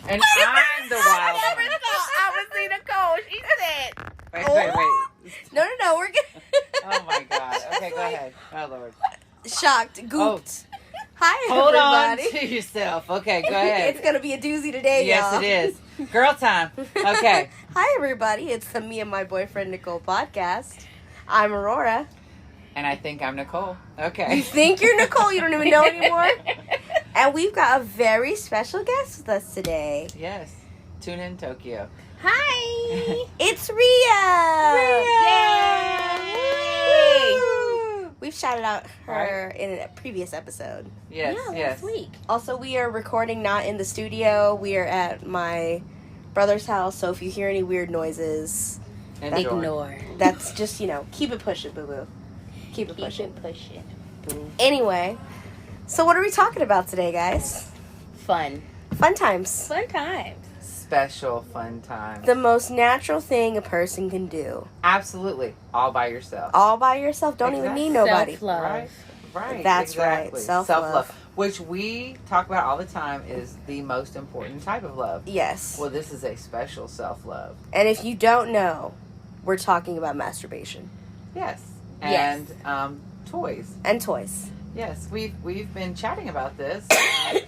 And I'm the wild I one. never thought I would see Nicole. She said, Wait. No, we're good. Oh my God. Okay, go ahead. Oh Lord. Shocked, gooped. Hi, Hold everybody. on to yourself. Okay, go ahead. It's gonna be a doozy today, Yes, y'all. it is. Girl time. Okay. Hi, everybody. It's the Me and My Boyfriend Nicole podcast. I'm Aurora. And I think I'm Nicole. Okay. You think you're Nicole? You don't even know anymore? And we've got a very special guest with us today. Yes. Tune in Tokyo. hi. It's Rhea! Yay! Woo! We've shouted out her in a previous episode. Yes, Yeah, yes. last week. Also, we are recording not in the studio. We are at my brother's house, so if you hear any weird noises, Enjoy. Ignore. that's just, keep it pushing, boo-boo. Keep it Keep pushing. it pushing. Anyway, so what are we talking about today, guys? Fun. Fun times. Fun times. Special fun time. The most natural thing a person can do. Absolutely. All by yourself. All by yourself. Don't even need nobody. Self-love. Right. That's right. Exactly. Self-love. Which we talk about all the time is the most important type of love. Yes. Well, this is a special self-love. And if you don't know, we're talking about masturbation. Yes. Yes. And toys. And toys. Yes, we've been chatting about this.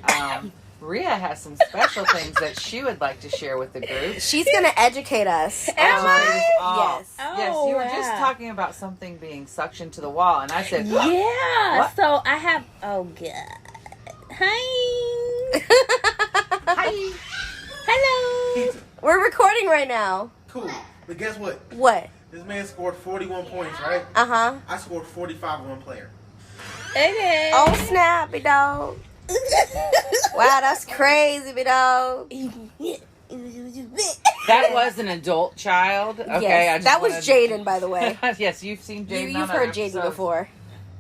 And, Rhea has some special things that she would like to share with the group. She's going to educate us. Am Educate us all. Yes. Yes, you were just wow. talking about something being suctioned to the wall, and I said, Yeah. What? So I have. Oh God. Hi. "Hi." Hello. We're recording right now. Cool. But guess what? What? This man scored 41 points, right? Uh-huh. I scored 45 on one player. Okay. Oh, snap, big dog. Wow, that's crazy, big dog. That was an adult child. Okay, Yes, I just that was wanted- Jaden, by the way. Yes, you've seen Jaden. You've heard Jaden before.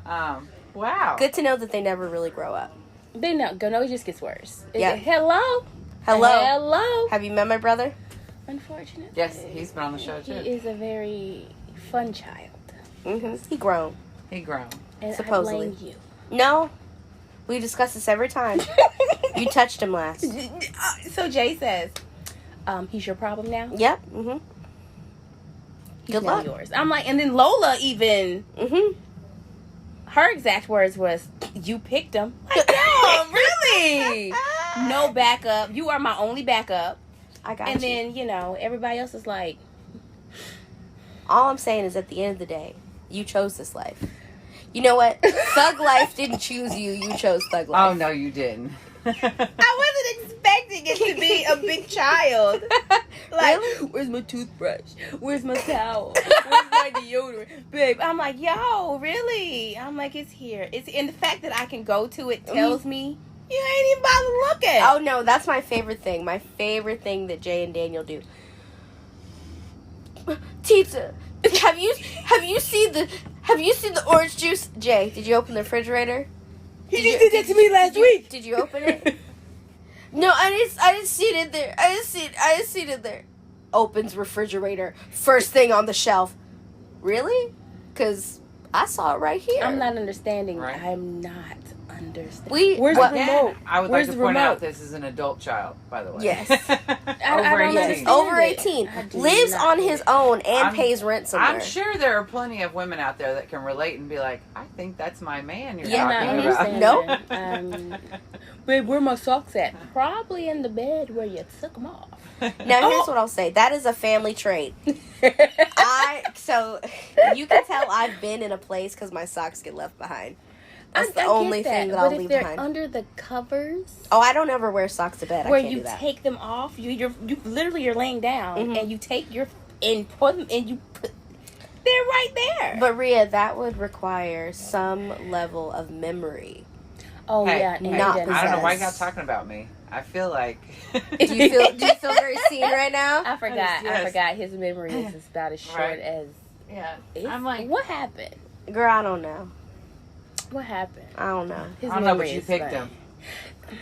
Wow. Good to know that they never really grow up. They know. Go no, it just gets worse. Yeah. Hello. Hello. Hello. Have you met my brother? Unfortunately. Yes, he's been on the show He too. is a very fun child. Mm-hmm. He grown. He grown. And Supposedly. I blame you. No. We discuss this every time. You touched him last. So Jay says, he's your problem now? Yep. Mm-hmm. He's Good now luck. yours. I'm like, and then Lola even, Mm-hmm. her exact words was, you picked him. Like, no, really? No backup. You are my only backup. I got And you. then, everybody else is like, All I'm saying is at the end of the day, you chose this life. You know what? Thug life didn't choose you. You chose thug life. Oh no, you didn't. I wasn't expecting it to be a big child. Like, Really? where's my toothbrush? Where's my towel? Where's my deodorant? Babe, I'm like, yo, really? I'm like, it's here. And the fact that I can go to it tells me you ain't even bother looking. Oh no, that's my favorite thing. My favorite thing that Jay and Daniel do. Tita, have you seen the orange juice? Jay, did you open the refrigerator? He just did that to me last week. Did you open it? No, I didn't see it in there. I didn't see it in there. Opens refrigerator. First thing on the shelf. Really? Because I saw it right here. I'm not understanding. Right. I'm not understanding. Where's what- the Again, remote? I would Where's like to the point out remote? this is an adult child, by the way. Yes. I Over don't 18. understand Over it. 18. I do Lives not on get his it. own and I'm- pays rent somewhere. I'm sure there are plenty of women out there that can relate and be like, I think that's my man you're Yeah, talking I'm not about. understanding. Babe, where my socks at? Probably in the bed where you took them off. Now, here's what I'll say. That is a family trait. So, you can tell I've been in a place because my socks get left behind. That's the I get only thing that but I'll if leave they're behind. under the covers, Oh, I don't ever wear socks to bed. where I can't you do that. take them off, you literally you're laying down Mhm. and you take your and put them and you put they're right there. But, Rhea, that would require some level of memory. oh Hey, yeah, hey, and not then- I don't know why you possessed. got talking about me. I feel like... Do you feel very seen right now? I forgot. Yes. I forgot. His memory is about as short Right. as. Yeah. It's, I'm like... what happened? Girl, I don't know. What happened? I don't know. His I don't know, but memory you is picked fine. him.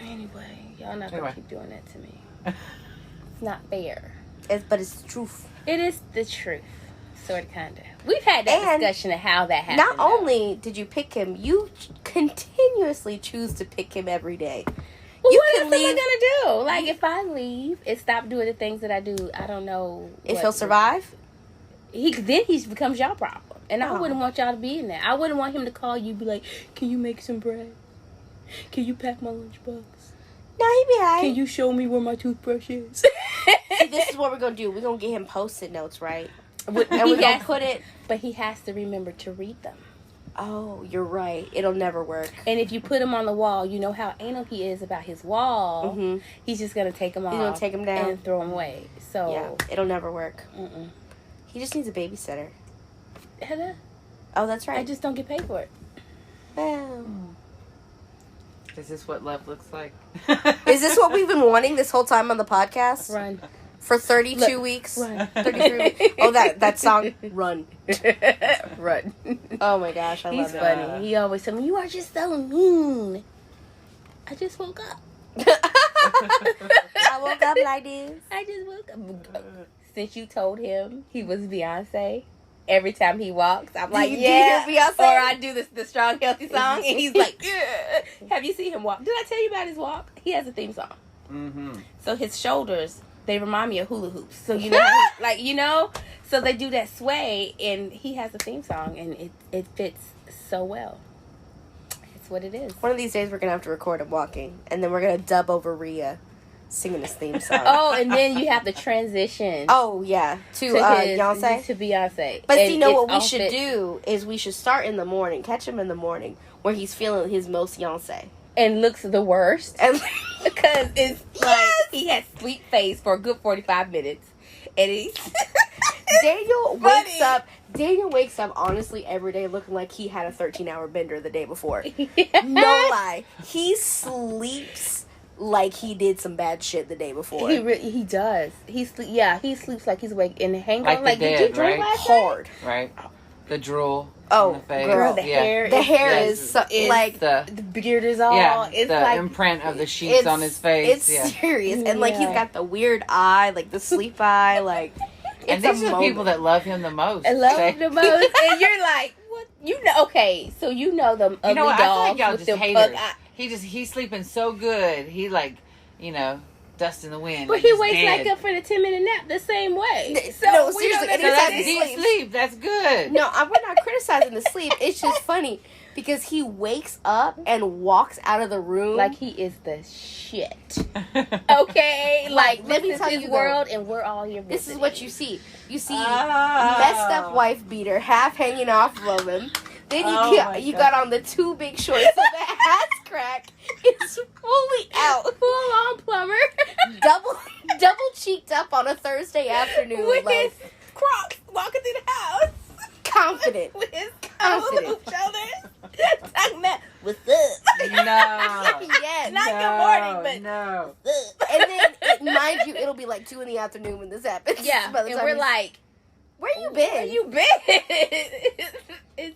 Anyway, y'all not Anyway. gonna keep doing that to me. It's not fair. But it's the truth. It is the truth, sort of, kind of. We've had that And discussion of how that happened. Not though. only did you pick him, you continuously choose to pick him every day. Well, You what can else leave. am I gonna do? Like, if I leave and stop doing the things that I do, I don't know. If he'll survive? Then he becomes y'all problem. And I Oh. wouldn't want y'all to be in that. I wouldn't want him to call you and be like, can you make some bread? Can you pack my lunchbox? No, he be alright. Can you show me where my toothbrush is? See, this is what we're gonna do. We're gonna get him Post-it notes, right? And we're gonna put it. But he has to remember to read them. Oh, you're right. It'll never work. And if you put him on the wall, you know how anal he is about his wall. Mm-hmm. He's just gonna take them off. He's gonna take them down and throw them away. So Yeah, it'll never work. mm-mm. He just needs a babysitter. Hello? Oh, that's right. I just don't get paid for it. Well, Is this what love looks like? is this what we've been wanting this whole time on the podcast? Run, For 32 Look, weeks? run, 33 weeks? Oh, that song, Run. run. Oh my gosh, I He's love it. funny. He always tell me, "You are just so mean." I just woke up. I woke up like this. I just woke up. Since you told him he was Beyonce, every time he walks, I'm like, Do you yeah. hear Beyonce? Or I do the strong, healthy song, and he's like, yeah. Have you seen him walk? Did I tell you about his walk? He has a theme song. Mm-hmm. So his shoulders, they remind me of hula hoops. So you know, how like, you know, so they do that sway, and he has a theme song, and it fits so well. It's what it is. One of these days we're going to have to record him walking, and then we're going to dub over Rhea singing his theme song. Oh, and then you have to transition Oh, yeah. To Beyonce. To Beyonce. But And see, you know it's what we all should fit. do is we should start in the morning, catch him in the morning, where he's feeling his most Beyonce. And looks the worst. And Because it's like he has sleep face for a good 45 minutes. And he's Daniel wakes up honestly every day looking like he had a 13-hour bender the day before. No lie. He sleeps like he did some bad shit the day before. He does. He sleeps like he's awake and hang Like on the like did you dead, drink right? last night? Hard. Right? The drool. Oh, on the face. girl, the Yeah. hair. The hair Yes. is so, is like The The beard is all. yeah, it's the like imprint of the sheets on his face. It's Yeah. serious, and like he's Yeah. got the weird eye, like the sleep eye, like. And It's these a are the people moment. that love him the most. I love They- him the most. And you're like, what? You know? Okay, so you know them ugly You know what? I feel dogs like y'all with just them haters. pug eye. He's sleeping so good. He like, dust in the wind. But like he he's wakes dead. like up for the 10-minute nap the same way. So No, we seriously, don't and So it's that's like deep sleep. sleep. That's good. No, we're not criticizing the sleep. It's just funny because he wakes up and walks out of the room like he is the shit. Okay, like let me this tell is his you, world, and we're all here. This is visiting. what you see. You see Ah. messed up wife beater half hanging off of him. Then Oh you my got God. on the two big shorts, so the ass crack is fully out, full on plumber double cheeked up on a Thursday afternoon, with like his Crocs walking through the house confident. with his Confident. shoulders. Talking about what's up? No. Yes. Not no, good morning, but no. And then, mind you, it'll be like 2 a.m. when this happens. yeah, By the and time we're he's- like, where you been? where you been?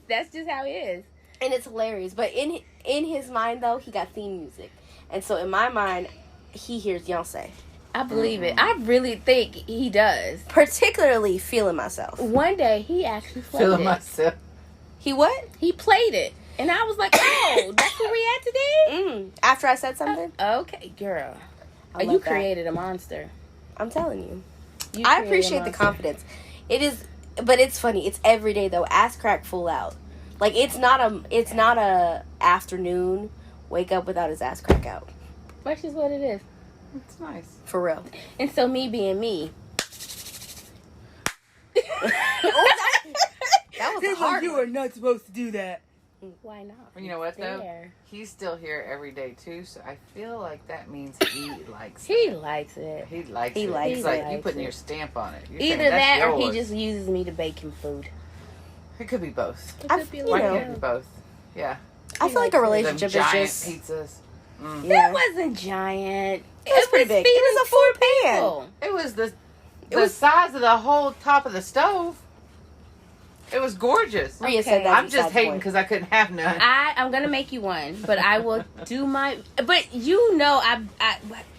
That's just how it is. And it's hilarious. But in his mind, though, he got theme music. And so in my mind, he hears Beyonce. I believe it. I really think he does. Particularly Feeling Myself. One day he actually played Feeling it. myself. He what? He played it, and I was like, "Oh, that's where we at today." After I said something? Okay, girl, I you love that. created a monster. I'm telling you. You I created a appreciate the monster. confidence. It is, but it's funny. It's every day, though. Ass crack full out. Like, it's not a afternoon wake up without his ass crack out. That's just what it is. It's nice. For real. And so me being me, That was a hard one. are not supposed to do that. Why not? You know what It's though? there. He's still here every day too, so I feel like that means he likes He it. likes it. He likes He it. likes It's it. like He you likes putting it. your stamp on it. You're Either saying, that, "That's or he yours." just uses me to bake him food. It could be both. It I've- could be you like Why know. can't it be both? Yeah. I feel like a Them relationship is giant just. pizzas. Mm. Yeah. That wasn't giant. It was pretty big. It feeding was a full pan. people. It was the It was- size of the whole top of the stove. It was gorgeous. Rhea Okay. said that. I'm just hating because I couldn't have none. I'm gonna make you one, but I will do my. But you know,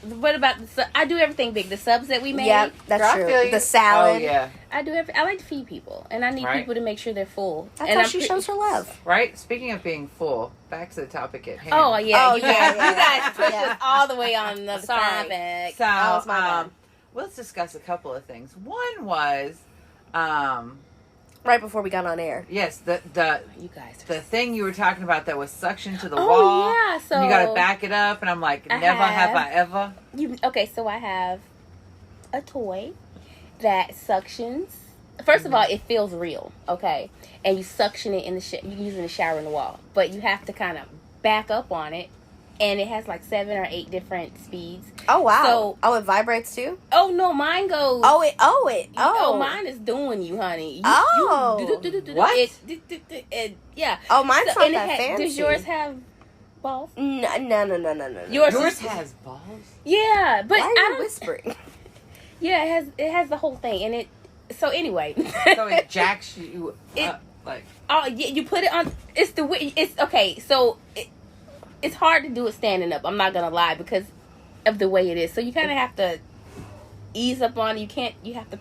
what about I do everything big. The subs that we made. Yep, that's I feel true. you. The salad. Oh yeah. I do everything. I like to feed people, and I need Right. people to make sure they're full. That's and how she shows her love. Right. Speaking of being full, back to the topic at hand. Oh yeah, Oh, you yeah, guys, yeah, you guys yeah. pushed Yeah. us all the way on another Sorry. topic. So Oh, it's my bad. let's discuss a couple of things. One was, Right before we got on air. yes, the You guys. the thing you were talking about that was suction to the Oh, wall. yeah, so- and you got to back it up, and I'm like, I never have have. I ever. Okay, so I have a toy that suctions. First of all, it feels real, okay? And you suction it in the you can use it in the shower in the wall. But you have to kind of back up on it. And it has like 7 or 8 different speeds. Oh wow. So- oh, it vibrates too. Oh, no, mine goes... Oh, mine is doing you, honey. What? Yeah. Oh, mine's So- not and that fancy. Does yours have balls? No. Yours Yours is- has balls. Yeah, but Why are I you don't... whispering? Yeah, it has the whole thing. And it... So anyway. So it jacks you It- up like. Oh, yeah, you put it on. It's the way. It's okay. So it's hard to do it standing up. I'm not gonna lie because of the way it is. So you kind of have to ease up on it. You can't. You have to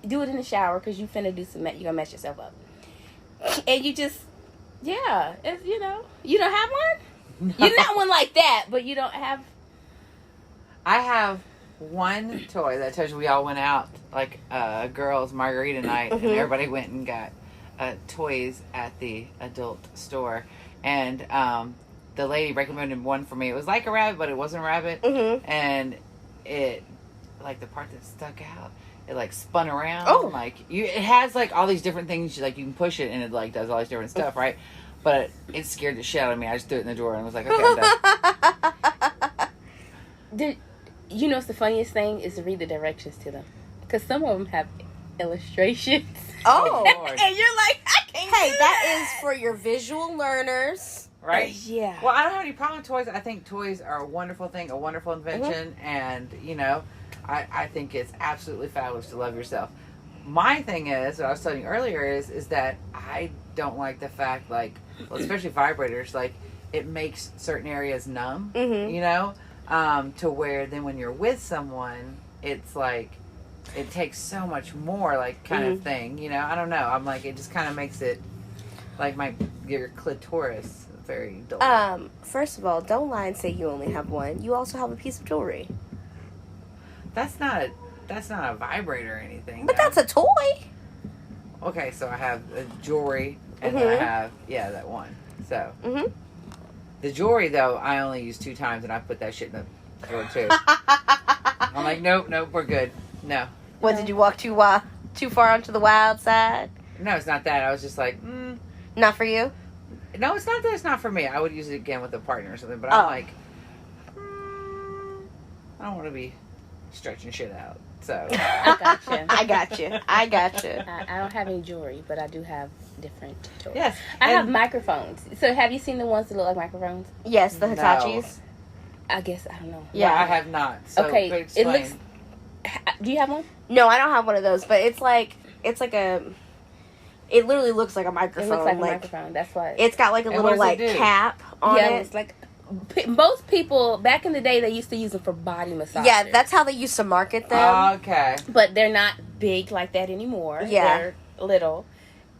do it in the shower because you finna do some. You gonna mess yourself up. And you just, yeah. It's, you don't have one. You're not one like that, but you don't have. I have one toy that tells you we all went out like girls margarita night, and everybody went and got toys at the adult store, and the lady recommended one for me. It was like a rabbit, but it wasn't a rabbit, and it like the part that stuck out. It like spun around. Oh. Like it has like all these different things. Like you can push it and it like does all these different stuff, right? But it scared the shit out of me. I just threw it in the drawer and was like, okay, I'm done. You know what's the funniest thing is to read the directions to them because some of them have illustrations. Oh. Lord. And you're like, I can't. Hey, do that is for your visual learners. Right? Yeah. Well, I don't have any problem with toys. I think toys are a wonderful thing, a wonderful invention, and I think it's absolutely fabulous to love yourself. My thing is, what I was telling you earlier is that I don't like the fact, like, well, especially vibrators, like it makes certain areas numb, to where then when you're with someone, it's like it takes so much more, like kind of thing, I don't know. I'm like, it just kind of makes it like your clitoris very dull. First of all, don't lie and say you only have one. You also have a piece of jewelry. That's not a vibrator or anything. But though. that's a toy. Okay, so I have a jewelry, and then I have that one. So the jewelry though, I only use 2 times, and I put that shit in the drawer too. I'm like, nope, we're good. No, What, did you walk too far onto the wild side? no, it's not that. I was just like, Not for you? no, it's not that. It's not for me. I would use it again with a partner or something. But Oh. I'm like, I don't want to be stretching shit out. So I gotcha. I got you. I don't have any jewelry, but I do have different toys. yes, I have and- microphones. So have you seen the ones that look like microphones? Yes, the No. Hitachis. I guess I don't know. Yeah, Yeah. I have not. So Okay, but it explain. looks. Do you have one? No, I don't have one of those, but it's like it literally looks like a It microphone. looks like a microphone. That's why. It's got like a And little what does it like do? cap on yeah, it. it's like most people back in the day they used to use them for body massage. Yeah, that's how they used to market them. Okay. But they're not big like that anymore. Yeah. They're little.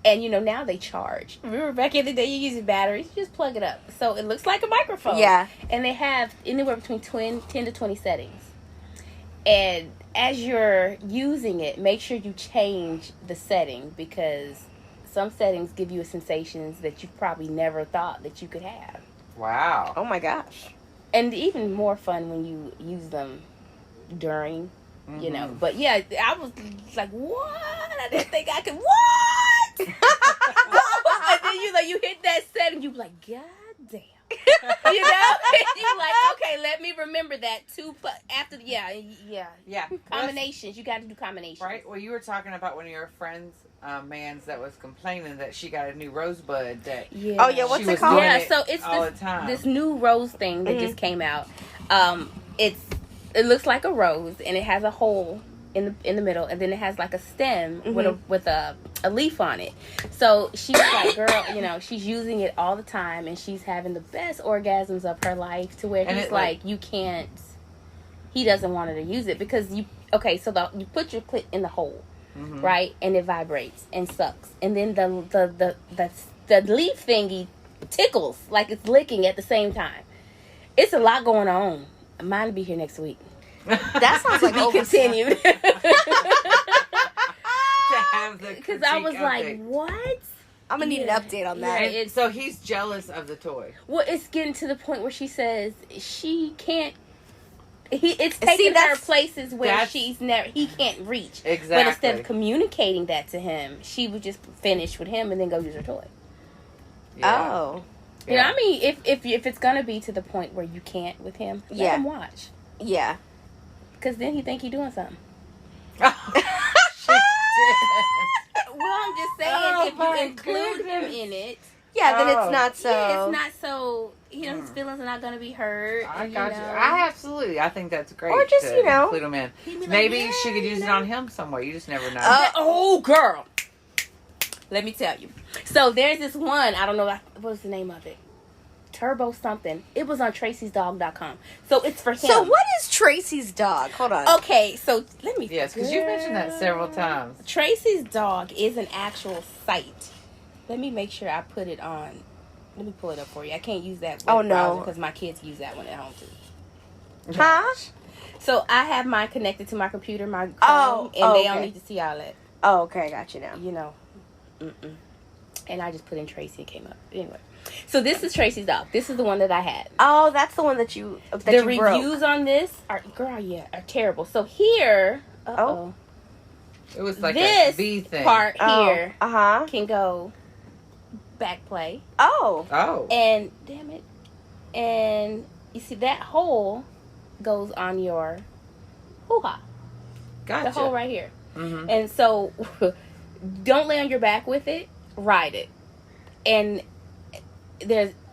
And now they charge. Remember back in the day you use batteries, you just plug it up. So it looks like a microphone. Yeah. And they have anywhere between 10 to 20 settings. And as you're using it, make sure you change the setting because some settings give you sensations that you probably never thought that you could have. Wow. Oh my gosh. And even more fun when you use them during, But yeah, I was like, what? I didn't think I could. What? And then you hit that setting, you be like, God damn. And you like, okay, let me remember that after. Yeah. Yeah. Combinations. You got to do combinations. Right. Well, you were talking about one of your friends, man's that was complaining that she got a new rosebud that Yeah. Oh, yeah, what's she it was called? doing Yeah, it so it's all the time. this new rose thing that just came out. It looks like a rose and it has a hole in the middle, and then it has like a stem with a a leaf on it. So she's like, girl, you know, she's using it all the time, and she's having the best orgasms of her life. To where he's like, you can't. He doesn't want her to use it because you. Okay, so you put your clit in the hole, right, and it vibrates and sucks, and then the leaf thingy tickles like it's licking at the same time. It's a lot going on. Mine will be here next week. That sounds like continued. Because I was update. like, what? I'm gonna need an update on that. And so he's jealous of the toy. Well, it's getting to the point where she says she can't. It's taking her places where he can't reach. Exactly. But instead of communicating that to him, she would just finish with him and then go use her toy. Yeah. Oh. You know, I mean, if it's gonna be to the point where you can't with him, let him watch. Yeah. Because then he think he doing something. Well, I'm just saying, if you include him in it, then it's not so. Yeah, it's not so. You know, his feelings are not going to be hurt. I got you. I absolutely. I think that's great. Or just, to you know, include him in. Maybe she could use it on him somewhere. You just never know. Oh, girl. Let me tell you. So there's this one. I don't know what's the name of it. Turbo something. It was on Tracy'sDog.com. So it's for him. So what is Tracy's dog? Hold on. Okay, so let me. Yes, because you mentioned that several times. Tracy's Dog is an actual site. Let me make sure I put it on. Let me pull it up for you. I can't use that. Oh, no. Because my kids use that one at home too. Huh? So I have mine connected to my computer, my phone, and they don't need to see all that. Oh, okay, I got you now. You know. And I just put in Tracy. It came up. Anyway. So this is Tracy's Dog. This is the one that I had. Oh, that's the one that you broke. The reviews on this are terrible. So here, it was like this a V thing. part here Uh-huh. can go back play. Oh. And damn it. And you see that hole goes on your hoo-ha. Gotcha. The hole right here. And so don't lay on your back with it. Ride it. And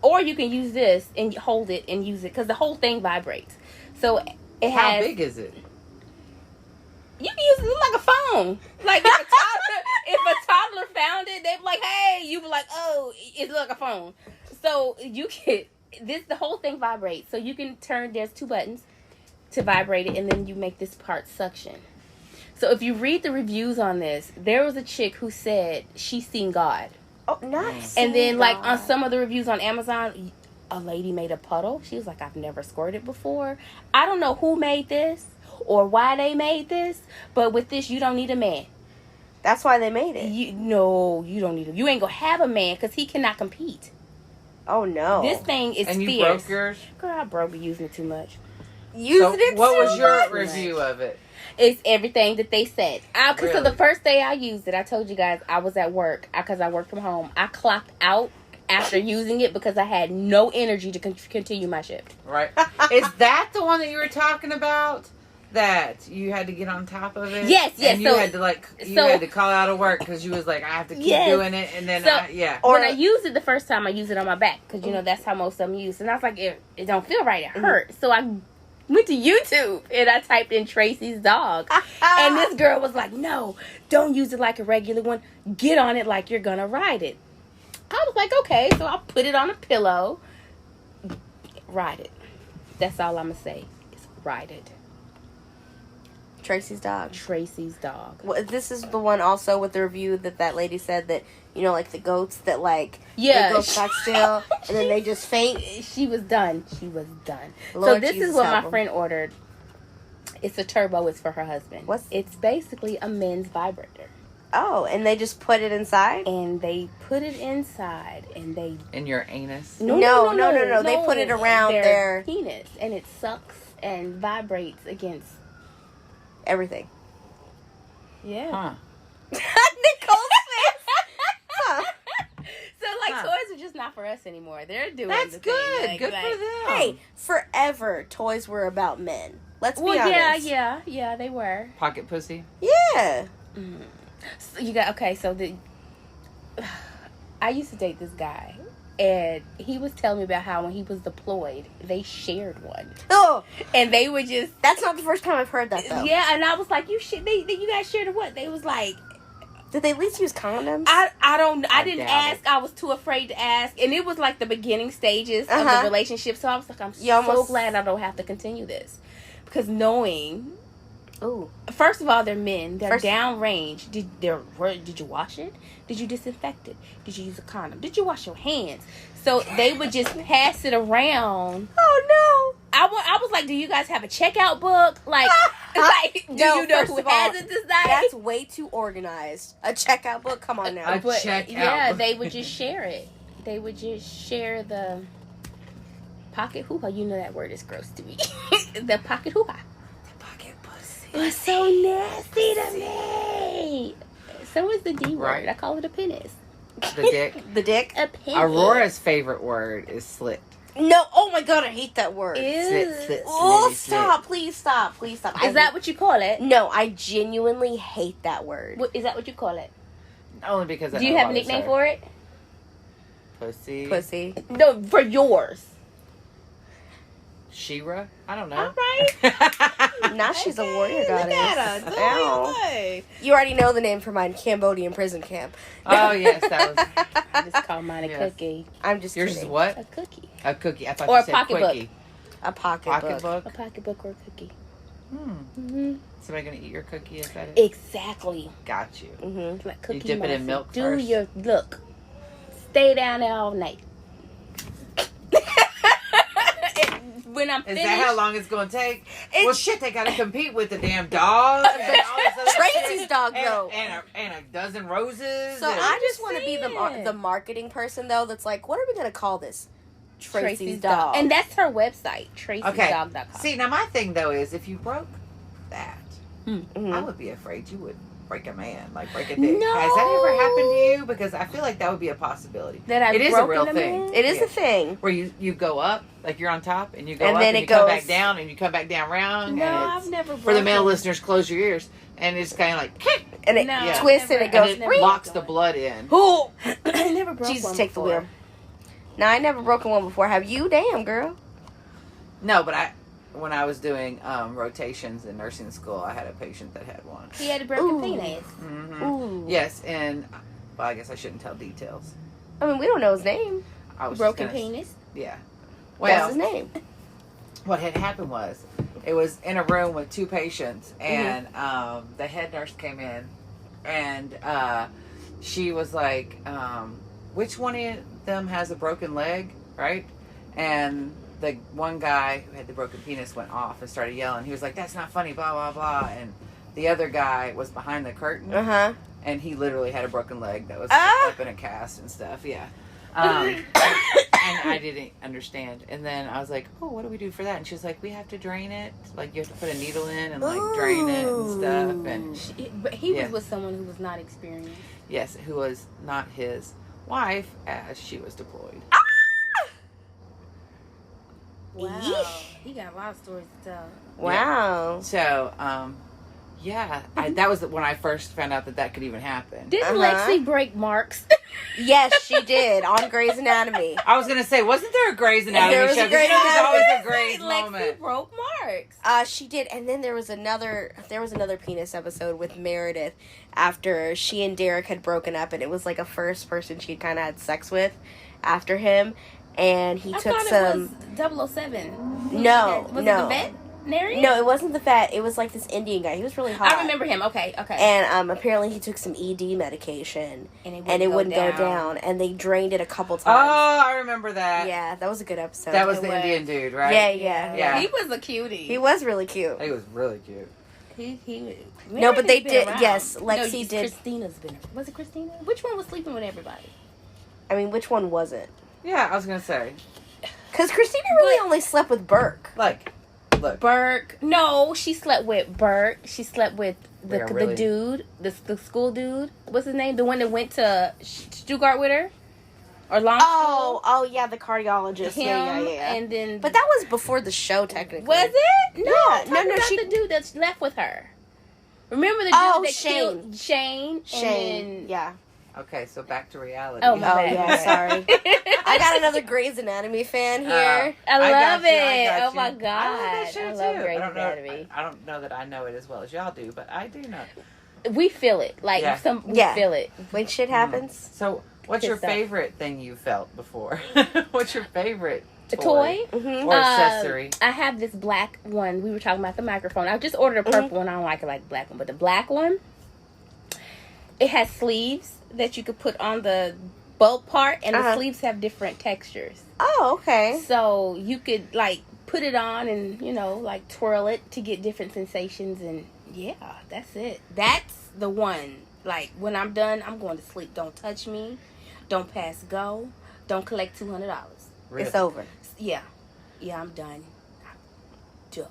or you can use this and hold it and use it because the whole thing vibrates. So it has. How big is it? You can use it like a phone. Like if a toddler found it, they'd be like, "Hey," you be like, "Oh, it's like a phone." So you can the whole thing vibrates. So you can turn. There's 2 buttons to vibrate it, and then you make this part suction. So if you read the reviews on this, there was a chick who said she's seen God. Oh, nice. And then, like, on some of the reviews on Amazon, a lady made a puddle. She was like, I've never squirted before. I don't know who made this or why they made this, but with this, you don't need a man. That's why they made it. You don't need him. You ain't gonna have a man because he cannot compete. Oh, no. This thing is and you fierce. broke yours? Girl, I broke it using it too much. What was your review of it? It's everything that they said. So the first day I used it, I told you guys I was at work because I work from home. I clocked out after using it because I had no energy to continue my shift. Right. Is that the one that you were talking about? That you had to get on top of it? Yes. And you had to had to call out of work because you was like, I have to keep doing it. And then, when I used it the first time, I used it on my back because, you know, that's how most of them use. And I was like, it don't feel right. It hurt. So I went to YouTube and I typed in Tracy's Dog. And this girl was like, no, don't use it like a regular one. Get on it like you're going to ride it. I was like, okay. So I'll put it on a pillow. Ride it. That's all I'm going to say is ride it. Tracy's Dog. Tracy's Dog. Well, this is the one also with the review that lady said that, you know, like the goats that they go back still and then they just faint. She was done. Lord so this Jesus is what help my 'em. friend ordered. It's a turbo. It's for her husband. It's basically a men's vibrator. Oh, and they just put it inside? And they put it inside and they... In your anus? No. They put it around their penis and it sucks and vibrates against everything. Yeah. Huh. Nicole's face. Huh. So, toys are just not for us anymore. They're doing That's the good. thing. Good for them. Hey, forever toys were about men. Let's be honest. Yeah, they were. Pocket pussy? Yeah. So you got I used to date this guy, and he was telling me about how when he was deployed, they shared one. Oh, and they would just. That's not the first time I've heard that though. Yeah, and I was like, you guys shared a what? They was like, Did they at least use condoms? I don't. I I didn't doubt ask. it. I was too afraid to ask, and it was like the beginning stages of Uh-huh. the relationship. So I was like, I'm You so almost- glad I don't have to continue this, because knowing, Ooh. first of all, they're men. They're First- downrange. Did you wash it? Did you disinfect it? Did you use a condom? Did you wash your hands? So they would just pass it around. Oh no. I was like, do you guys have a checkout book? Like, like do No, you know first who of all, has it this night? That's way too organized. A checkout book? Come on now. A But, checkout yeah, book. they would just share it. They would just share the pocket hoo-ha. You know that word is gross to me. The pocket hoo-ha. Pocket pussy. It's so nasty to me. So is the D word. Right. I call it a penis. The dick. The dick? A penis. Aurora's favorite word is slit. No. Oh my god, I hate that word. Slit, slit, Oh, slitty, stop. Please stop. Please stop. Is that what you call it? No, I genuinely hate that word. What, is that what you call it? Only because I Do you know have a about this nickname her. for it? Pussy. Pussy. No, for yours. Shira? I don't know. All right. Now she's a warrior goddess. Look at her. Ow. You already know the name for mine, Cambodian prison camp. Oh, yes, that was. I just call mine a Yes. cookie. I'm just Yours is kidding. what? A cookie. A cookie. I thought Or you a said pocketbook. quickie. A pocketbook. Pocketbook. A pocketbook or a cookie. Hmm. Mm-hmm. Somebody gonna eat your cookie? Is that it? Exactly. Got you. Mm-hmm. Like cookie dip it in monster. milk Do first? your look. Stay down there all night. When I'm Is finished, that how long it's gonna take? It's- Well, shit, they gotta compete with the damn dog. And all this other Tracy's shit. dog, and, though. And a dozen roses. So and- I just want to be saying. the marketing person, though, that's like, what are we going to call this? Tracy's dog. And that's her website, tracysdog.com. See, now my thing though is if you broke that, Mhm. I would be afraid you would break a man, like break a dick. No. Has that ever happened to you? Because I feel like that would be a possibility. That I've It is a broken real a thing. man? It is Yeah. a thing. Where you go up, like you're on top, and you go And up, then and it you come goes- back down, and you come back down round. No, and I've it's, never for the male broken- listeners, close your ears, and it's kind of like, And it No, Yeah. twists never- and it goes, and it never locks broken the blood in. who? I never broke Jesus, one take the before. wheel. Now, I never broken one before. Have you? Damn, girl. No, but when I was doing rotations in nursing school, I had a patient that had one. He had a broken Ooh. penis. Hmm Ooh. Yes, and well, I guess I shouldn't tell details. I mean, we don't know his name. I was Broken just gonna, penis. Yeah. That's Well, his name. what had happened was, it was in a room with two patients, and the head nurse came in, and she was like, "Which one of them has a broken leg?" Right? And the one guy who had the broken penis went off and started yelling. He was like, "That's not funny," blah blah blah. And the other guy was behind the curtain, Uh-huh. and he literally had a broken leg that was Ah! up in a cast and stuff. Yeah. And I didn't understand. And then I was like, "Oh, what do we do for that?" And she was like, "We have to drain it. Like you have to put a needle in and like drain it and stuff." And But he Yeah. was with someone who was not experienced. yes, who was not his wife as she was deployed. Wow. Yeesh. He got a lot of stories to tell. Wow. So, yeah, that was when I first found out that could even happen. Didn't Uh-huh. Lexi break Mark's? Yes, she did on Grey's Anatomy. I was gonna say, wasn't there a Grey's Anatomy There was show? a Grey's Because there's always a Anatomy. Grey's Lexi moment. broke Mark's. She did, and then there was another penis episode with Meredith after she and Derek had broken up, and it was like a first person she'd kind of had sex with after him, and he I took thought some. it was 007. No, Was no. it the veterinarian? No, it wasn't the fat. It was like this Indian guy. He was really hot. I remember him. Okay. And apparently he took some ED medication, And it wouldn't go down, and they drained it a couple Oh, times. I remember that. Yeah, that was a good episode. That was It the was. Indian dude, right? Yeah. Yeah. He was a cutie. He was really cute. He was really cute. He No, but they Meredith's been did- around. yes, No, Lexi did. Christina's been. Was it Christina? Which one was sleeping with everybody? I mean, which one was it? Yeah, I was gonna say, Because Christina really only slept with Burke. like, look, Burke. No, she slept with Burke. She slept with the Yeah, really? the dude, the school dude. What's his name? The one that went to Stuttgart with her, or Long. Oh, yeah, the cardiologist. Him, Yeah. and then. But that was before the show, technically. was it? No, Yeah, I'm talking no, about she- the dude that's left with her. Remember the dude Oh, that Shane. killed Shane? Shane. And then, yeah. okay, so back to reality. Oh, Oh, my bad. yeah, sorry. I got another Grey's Anatomy fan here. I got love you, I it. got Oh you. my I love god. that show I love too. Grey's I don't know. Anatomy. I don't know that I know it as well as y'all do, but I do know. we feel it. Like Yeah. we Yeah. feel it. When shit happens. So, what's your Good stuff. favorite thing you felt before? What's your favorite The toy. Mm-hmm. or accessory? I have this black one. We were talking about the microphone. I just ordered a purple one. I don't like the black one, but the black one, it has sleeves that you could put on the bulb part, and the sleeves have different textures. Oh, okay. So you could like put it on and like twirl it to get different sensations, and yeah, that's it. That's the one. Like when I'm done, I'm going to sleep. Don't touch me. Don't pass go. Don't collect $200. Really? It's over. Yeah, I'm done. Done.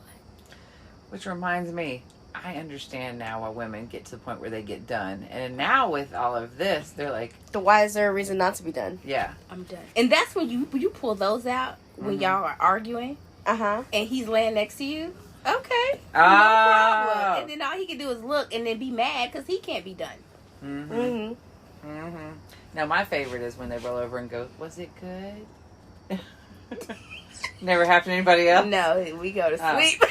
Which reminds me, I understand now why women get to the point where they get done. And now with all of this, they're like, Why is there a reason not to be done? yeah. I'm done. And that's when you pull those out when y'all are arguing Uh-huh. and he's laying next to you. Okay, no Oh. problem. And then all he can do is look and then be mad because he can't be done. Mm-hmm. Mm-hmm. Mm-hmm. Now, my favorite is when they roll over and go, was it good? Never happened to anybody else? No, we go to Oh. sleep.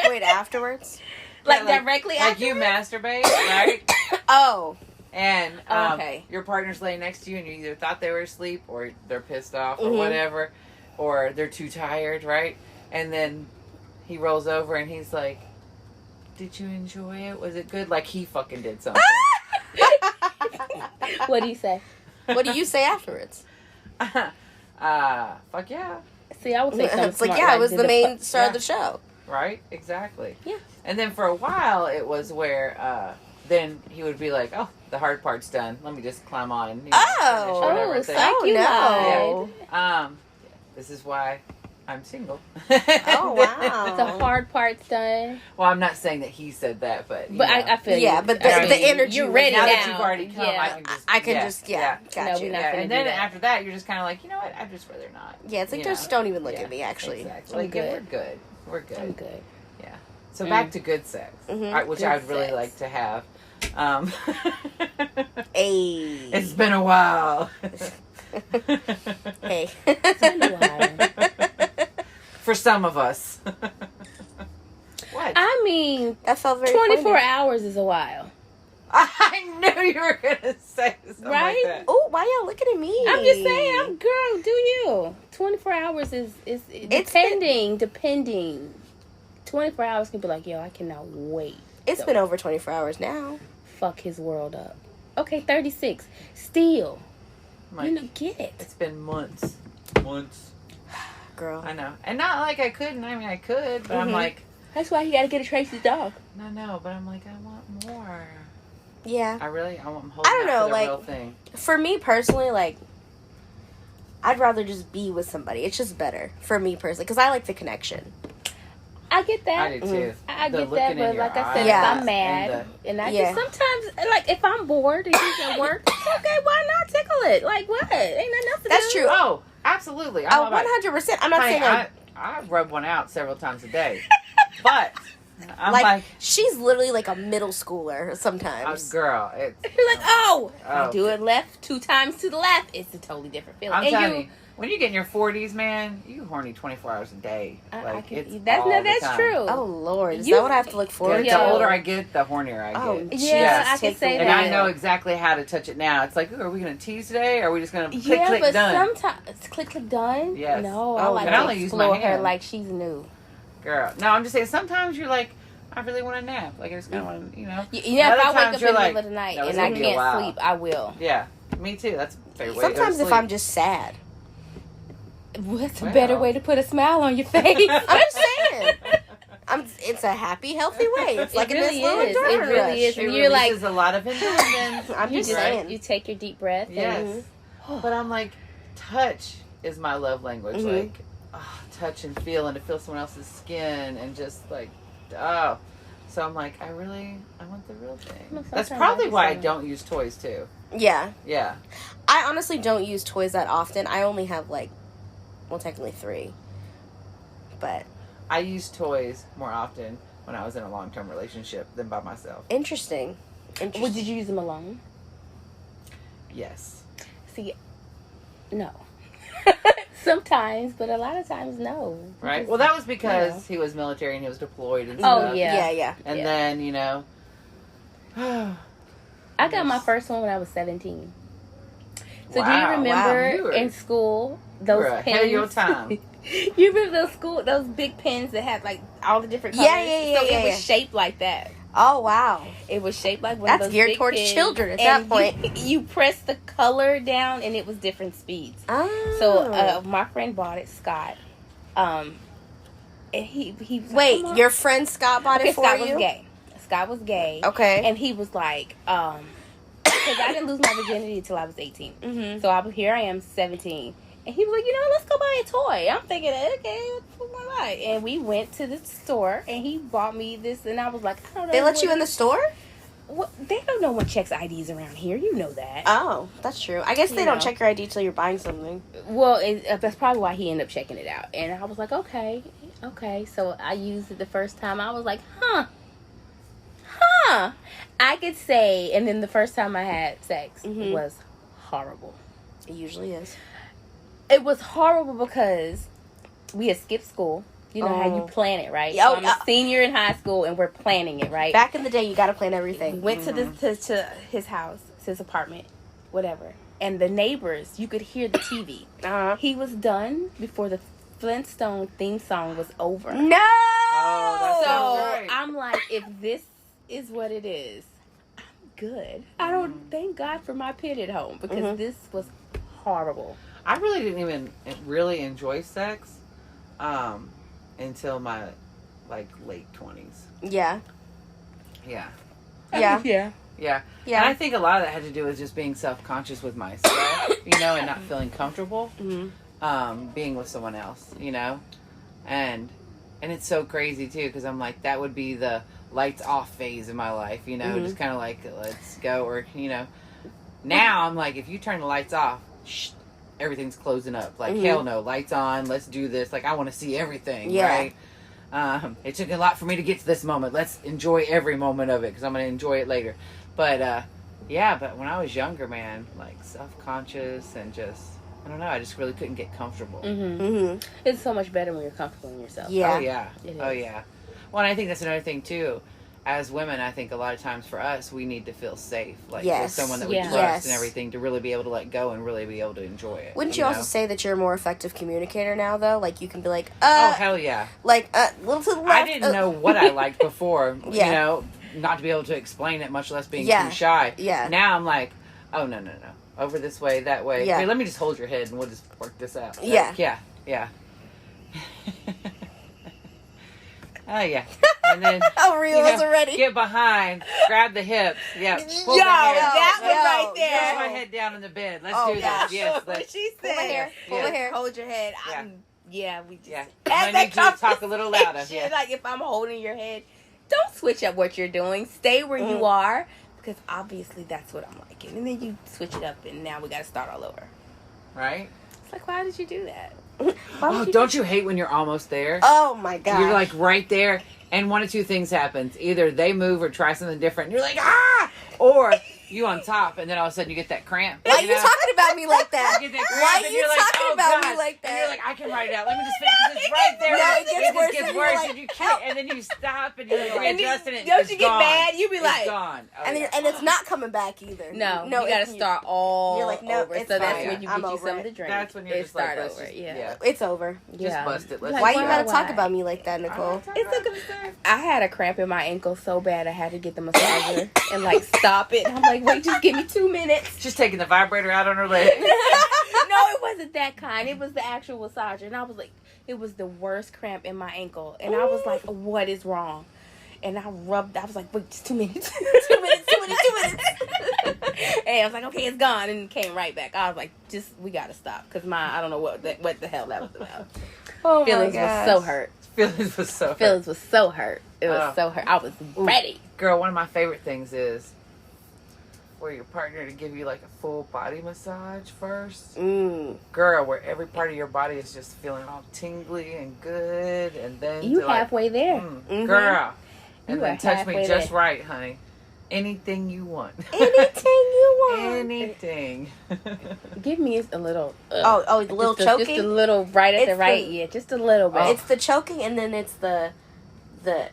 Wait, afterwards? like Yeah, directly Like after. you masturbate, right? Oh. And Okay. your partner's laying next to you and you either thought they were asleep or they're pissed off or Mhm. whatever, or they're too tired, right? And then he rolls over and he's like, did you enjoy it? Was it good? Like he fucking did something. What do you say? What do you say afterwards? Fuck yeah. See, I would say something It's like, smart, yeah, it was did the main fuck- star of yeah. the show. Right? Exactly. Yeah. And then for a while it was where then he would be like, oh, the hard part's done. Let me just climb on and finish Oh. whatever Oh, thing. psych you no. lied. This is why I'm single. Oh, wow. The hard part's done. Well, I'm not saying that he said that, but you But know. I feel Yeah, you. but I mean, the energy. You're was ready now not- that now. you've already come, Yeah. I can just I can just, yeah. got No, you. we're not Yeah, gonna and do then that. after that, you're just kind of like, you know what? I'd just rather not. Yeah, it's like, You just know. don't even look Yeah, at me, actually. Exactly. I'm Like, yeah, good. we're good. We're good. I'm good. Yeah. So back to good sex, Mhm. which Good I'd really sex. like to have. Hey. It's been a while. Hey. It's been a while. For some of us. What? I mean, That felt very 24 poignant. hours is a while. I knew you were gonna say something Right? like that. Oh, why y'all looking at me? I'm just saying, girl, do you? 24 hours is depending. 24 hours can be like, yo, I cannot wait. It's been over 24 hours now. Fuck his world up. Okay, 36. Still, Like, get it. it's been months. Months. Girl. I know. And not like I couldn't. I mean, I could, but I'm like, That's why you gotta get a Tracy's dog. no, but I'm like, I want more. Yeah. I'm holding I don't know, out for the like- real thing. For me personally, like, I'd rather just be with somebody. It's just better for me personally because I like the connection. I get that. I do too. I The get that, looking in but your like I said, eyes if I'm mad and I Yeah. just sometimes like if I'm bored and he's at work, okay, why not tickle it? Like what? Ain't nothing else to That's do. true. Oh, absolutely. I'm Oh, all about it. 100%. I'm not Honey, saying like, I rub one out several times a day, but I'm like, like, she's literally like a middle schooler sometimes. girl, it's. You're like, oh, Oh. I do it left 2 times to the left. It's a totally different feeling. I'm and telling you, when you get in your 40s, man, you horny 24 hours a day. I can, it's that's all no, the that's time. true. Oh Lord, is You- that what I have to look forward Yeah, Yo. the to? older I get, the hornier I Oh, get. yeah, yes, I can take say the And that. I know exactly how to touch it now. It's like, ooh, are we going to tease today? Or are we just going to click, yeah, click, but done? sometimes click done. Yes. No, I Oh, like and I to only use my explore her hand. like she's new. Girl. No, I'm just saying, sometimes you're like, I really want to nap. Like, I just kind of want to, you know. Yeah, if Other I wake times up in you're the like, middle of the night no, it's and I gonna be a can't while. sleep, I will. Yeah, me too. That's a favorite way to go to Sometimes if sleep. I'm just sad. What's a Well. better way to put a smile on your face? I'm just saying. It's a happy, healthy way. It's like It a really nice little is. It endorphin really rush. is. It You're like- releases a lot of endorphins. I'm you just just saying. you take your deep breath. Yes. But I'm like, touch is my love language. Mhm. Like, touch and feel, and to feel someone else's skin, and just like, oh. So I'm like, I want the real thing. No, That's sometimes probably I just why I wanna- don't use toys too. Yeah. Yeah. I honestly don't use toys that often. I only have technically 3. But I use toys more often when I was in a long-term relationship than by myself. interesting. Well, did you use them alone? Yes. See, no. Sometimes, but a lot of times, no. Right? Well, that was because he was military and he was deployed and Oh, stuff. yeah. Yeah. And Yeah. then, I got my first one when I was 17. So do you Wow, remember you were- in school You those were pens? ahead of your time. You remember those big pens that had like all the different colors? Yeah. So it was shaped like that. Oh wow. It was shaped like one That's of those geared big towards pens, children at and that point. You pressed the color down, and it was different speeds. Oh. So my friend bought it, Scott. And he was like, Wait, "Come on." your friend Scott bought it for Scott you? was gay. Scott was gay. Okay. And he was like, because I didn't lose my virginity until I was 18. Mm-hmm. So here I am, 17. And he was like, let's go buy a toy. I'm thinking, okay, what do I buy? And we went to the store, and he bought me this, and I was like, I don't know. They let you in the store? They don't know one checks IDs around here. You know that. Oh, that's true. I guess they You don't know. check your ID till you're buying something. Well, that's probably why he ended up checking it out. And I was like, okay. So I used it the first time. I was like, huh. I could say, and then the first time I had sex was horrible. It usually is. It was horrible because we had skipped school. You know how you plan it, right? So I'm a senior in high school, and we're planning it, right? Back in the day, you got to plan We everything. went to his house, to his apartment, whatever. And the neighbors, you could hear the TV. Uh-huh. He was done before the Flintstone theme song was over. No! Oh, that So sounds right. I'm like, if this is what it is, I'm good. I don't thank God for my pit at home because this was horrible. I really didn't even really enjoy sex until my late 20s. Yeah. Yeah. Yeah. Yeah. Yeah. Yeah. And I think a lot of that had to do with just being self-conscious with myself, and not feeling comfortable being with someone else, and it's so crazy too because I'm like, that would be the lights off phase of my life, just kind of like, let's go, or now I'm like, if you turn the lights off, everything's closing up. Like, hell no, lights on, let's do this. Like, I want to see everything, right? It took a lot for me to get to this moment. Let's enjoy every moment of it because I'm going to enjoy it later. But, but when I was younger, man, like, self-conscious and just, I don't know, I just really couldn't get comfortable. It's so much better when you're comfortable in yourself. Yeah. Oh, yeah. It Oh, is. yeah. Well, and I think that's another thing, too. As women, I think a lot of times for us, we need to feel safe. Like, with someone that we Yeah. trust Yes. and everything to really be able to let go and really be able to enjoy it. Wouldn't you also say that you're a more effective communicator now, though? Like, you can be like, Oh, hell yeah. little to the left. I didn't know what I liked before, Yeah. not to be able to explain it, much less being Yeah. too shy. Yeah. Now I'm like, oh, no. Over this way, that way. Yeah. Hey, let me just hold your head and we'll just work this out. Yeah. Yeah. Oh, yeah. And then, Oh, real was already. get behind, grab the hips. Yeah. Pull Yo, the hair. that Yo, was right yo, there. Push my head down in the bed. Let's Oh, do yeah. this. Yes. What Let's, she Pull the hair. said. Pull the Yeah. hair. Hold your head. Yeah. We just. yeah. As I that need you to talk a little louder. conversation, Yeah. Like, if I'm holding your head, don't switch up what you're doing. Stay where you are, because obviously that's what I'm liking. And then you switch it up, and now we got to start all over. Right? It's like, why did you do that? Why would Oh, you don't you hate when you're almost there? Oh, my God. You're like right there, and one of two things happens: either they move or try something different, and you're like, ah, or you on top, and then all of a sudden you get that cramp. Why you talking about me like that? You get that cramp, Why and you you're like, talking oh, about God. me like And you're that? like, I can write it out. Let me just finish this right there. No, it gets just worse, gets and you're worse, like, and you can't, and then you stop, and you're like, And readjusting it. don't it's you get gone. mad? You be It's like- gone. Oh, And, yeah. and it's not coming back either. No, you got it's- to start all You're like, nope, over. it's So that's fine. when you I'm get you over some it. of the drink. That's when you're It just like, start let's over. just- Yeah. It's over. Yeah. bust it. Let's Like, Why you just gotta go. talk about me like that, Nicole? It's a concern. I had a cramp in my ankle so bad I had to get the massager and like stop it. And I'm like, wait, just give me 2 minutes. Just taking the vibrator out on her leg. No, it wasn't that kind. It was the actual massager. And I was like, it was the worst cramp in my ankle. And I was like, what is wrong? And I was like, wait, just 2 minutes. 2 minutes. And I was like, okay, it's gone. And it came right back. I was like, we got to stop. Because I don't know what the hell that was about. Oh, Feelings was so hurt. Feelings was so hurt. Feelings was so hurt. It was Oh. so hurt. I was ready. Girl, one of my favorite things is for your partner to give you like a full body massage first. Girl, where every part of your body is just feeling all tingly and good, and then You to, like, halfway there. girl, and You then are touch me halfway just there. right, honey. Anything you want. Anything you want. Anything. Give me a little. Oh, the little choking? Just a little right at the It's right. the- Yeah, just a little bit. It's the choking, and then it's the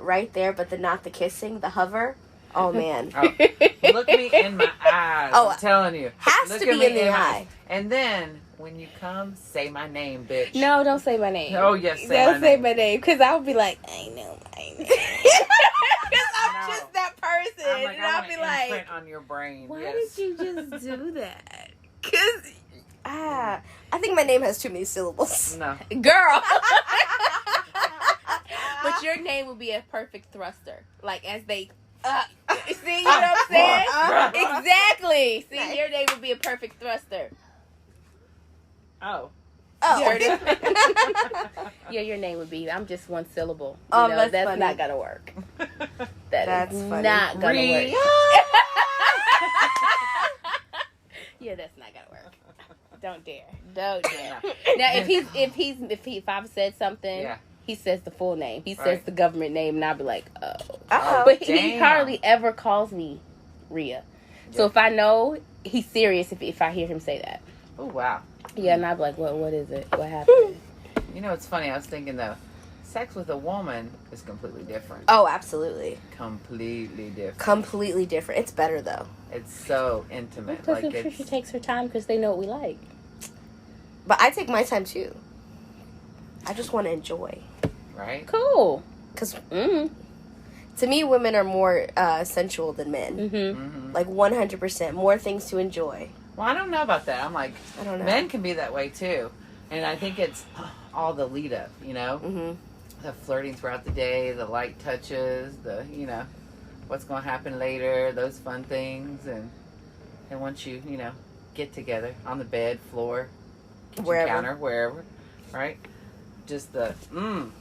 right there, but not the kissing, the hover. Oh man. Oh, look me in my eyes. Oh, I'm telling you. has Look to at be me in the my eye. eyes. And then when you come, say my name, bitch. No, don't say my name. Oh yes, say Don't my say name. my name, because I'll be like, I know my name. Because I'm No. just that person. I'm like, And I I'll want be to like, imprint on your brain. why Yes. did you just do that? Because, I think my name has too many syllables. No. girl. But your name would be a perfect thruster. Like, as they... see, you know what I'm saying? Exactly. See, Nice. your name would be a perfect thruster. Oh. Oh. You heard it? Yeah, your name would be. I'm just one syllable. You Oh, know, that's funny. not gonna work. That's is funny. not gonna Rhea. work. Yeah, that's not gonna work. Don't dare. Don't dare. Now, if I've said something, Yeah. he says the full name. He says Right. the government name, and I'll be like, oh. Uh-oh. But he Damn. hardly ever calls me Rhea. So Yeah. if I know he's serious, if I hear him say that, Oh wow. yeah, and I'll be like, what is it? What happened? You know, it's funny. I was thinking though, sex with a woman is completely different. Oh, absolutely. Completely different. Completely different. It's better though. It's so intimate. Because Like I'm sure it's she takes her time because they know what we like. But I take my time too. I just want to enjoy. right. Cool. Because Mm-hmm. to me, women are more sensual than men. Mm-hmm. Hmm. Like 100%. More things to enjoy. Well, I don't know about that. I'm like, I don't know. men can be that way too, and I think it's all the lead up. You know, Mm-hmm. the flirting throughout the day, the light touches, the what's going to happen later, those fun things, and once you get together on the bed, floor, kitchen Wherever. counter, wherever, right? Just the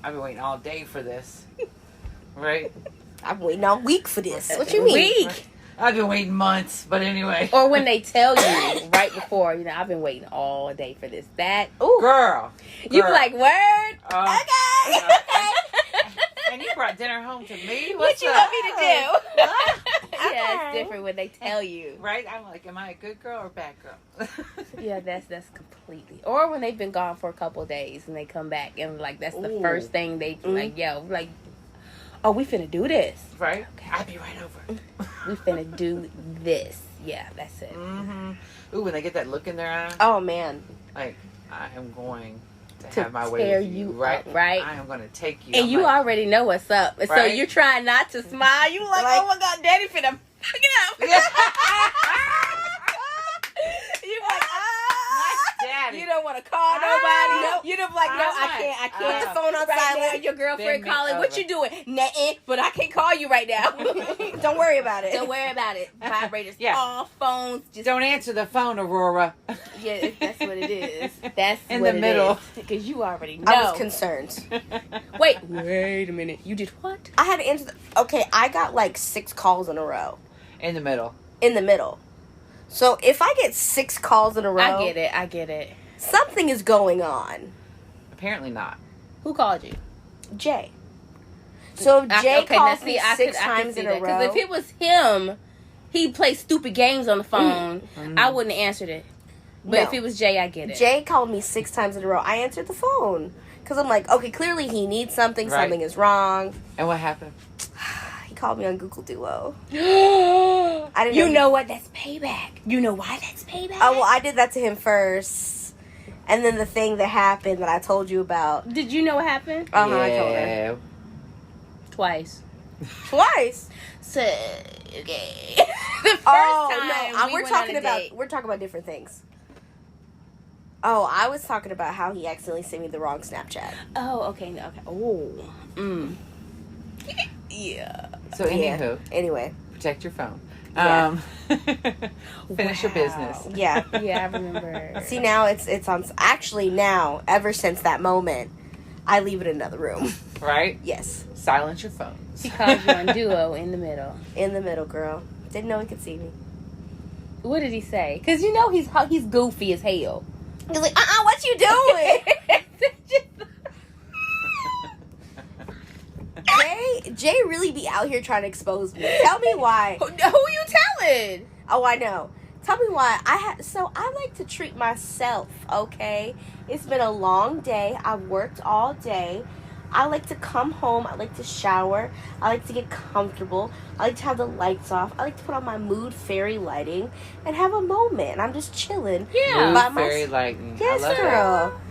I've been waiting all day for this, right? I'm waiting all week for this. What you mean? Week. I've been waiting months, but anyway. Or when they tell you right before, I've been waiting all day for this. That, Ooh. Girl. you be Girl. like, word? Okay. Yeah. Okay. And you brought dinner home to me? What What's you up? want me to do? What? Yeah, Okay. it's different when they tell you. Right? I'm like, am I a good girl or a bad girl? Yeah, that's completely. Or when they've been gone for a couple of days and they come back and like that's the Ooh. first thing they like. Yo, like, oh, we finna do this. Right? Okay. I'll be right over. We finna do this. Yeah, that's it. Mm-hmm. Ooh, when they get that look in their eye, Oh, man. like, I am going to To have my way tear with you, you right? up, right? I am going to take you. And I'm you like, already know what's up. So Right? you're trying not to smile. You like, Like- oh my God, Daddy finna fuck it up. Yeah. You like, Daddy. you don't want to call nobody. Nope. You don't like, no, I I can't. Put the phone on Right now, silent. your girlfriend Bend me calling. What over. you doing? Nothing. But I can't call you right now. Don't worry about it. Don't worry about it. Vibrators Yeah. off, phones. Just Don't answer the phone, Aurora. yeah, that's what it is. That's In what the middle. Because you already know. I was concerned. Wait a minute. You did what? I had to answer. Okay, I got like 6 calls in a row. In the middle. In the middle. So if I get 6 calls in a row, I get it. something is going on. Apparently not. Who called you? Jay. So if Jay calls me I 6 could times see in that. a 'Cause row. if it was him, he'd play stupid games on the phone. I wouldn't have answered it. But No. if it was Jay, I get it. Jay called me 6 times in a row, I answered the phone. Because I'm like, okay, clearly he needs something. Right. Something is wrong. And what happened? He called me on Google Duo. I didn't you know- know what? That's payback. You know why that's payback? Oh, well, I did that to him first. And then the thing that happened that I told you about. Did you know what happened? I told her. Twice. Twice. So, okay. The first time we we're went talking on a date. we're talking about different things. Oh, I was talking about how he accidentally sent me the wrong Snapchat. Oh, okay. No, okay. Oh. Yeah. So, Yeah. anywho, Anyway, protect your phone. Yeah. Finish your business. yeah. Yeah, I remember. See, now it's on. Actually, now ever since that moment, I leave it in another room. Right? Yes, Silence your phones. He called you on Duo in the middle. in the middle, girl. Didn't know he could see me. What did he say? Because you know he's goofy as hell. He's like, what you doing? Jay really be out here trying to expose me. Tell me why. Who you telling? Oh, I know. Tell me why. So I like to treat myself, okay? It's been a long day. I've worked all day. I like to come home. I like to shower. I like to get comfortable. I like to have the lights off. I like to put on my mood fairy lighting and have a moment. I'm just chilling. Yeah. Mood by fairy lighting. Yes, I love